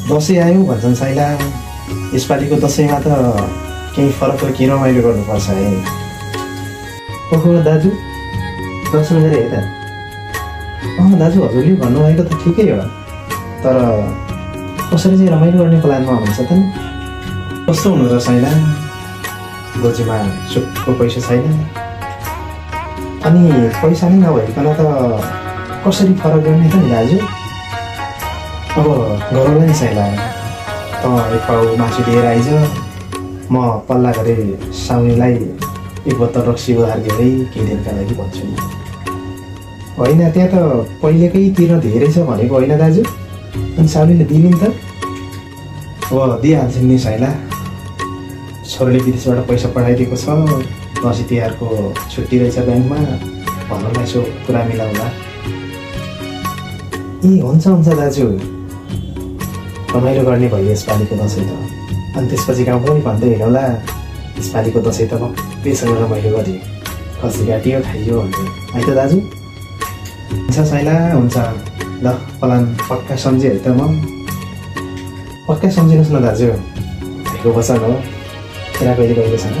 दसैँ आयो भन्छन् साइला। यसपालिको दसैँमा त केही फरक र के रमाइलो गर्नुपर्छ है। ओहो दाजु, दर्शन गरे है त? दाजु, हजुरले भन्नुभएको त ठिकै हो, तर कसरी चाहिँ रमाइलो गर्ने प्लानमा हुनुहुन्छ त नि? कस्तो हुनु र साइला? गोजीमा सुक्को पैसा छैन, अनि पैसा नै नभइकन त कसरी फरक गर्ने त नि दाजु? अब गरौँला नि साइला, त एक पाउ मासु लिएर आइज, म पल्ला गरे साउनीलाई एक बोतल रक्सी उधार दिँदै केही दिनका लागि भन्छु नि। होइन, त्यहाँ त पहिलेकै तिर्न धेरै छ भनेको होइन दाजु? अनि साउनीले दिने नि त? अब दिइहाल्छ नि साइला। छोरीले विदेशबाट पैसा पठाइदिएको छ, दसैँ तिहारको छुट्टी रहेछ ब्याङ्कमा, भनौँला यसो कुरा मिलाउँला। ए हुन्छ हुन्छ दाजु, रमाइलो गर्ने भयो यसपालिको दसैँ त। अनि त्यसपछि गाउँ पनि भन्दै हिँडौँला, यसपालिको दसैँ त भक्कैसँग रमाइलो गऱ्यो, खसी काटियो खाइयो भन्दै है त दाजु? हुन्छ साइला, हुन्छ। ल प्लान पक्का सम्झेँ है त म? पक्का सम्झिनुहोस् न दाजु, भाइको वचन हो, फेरि कहिले छैन।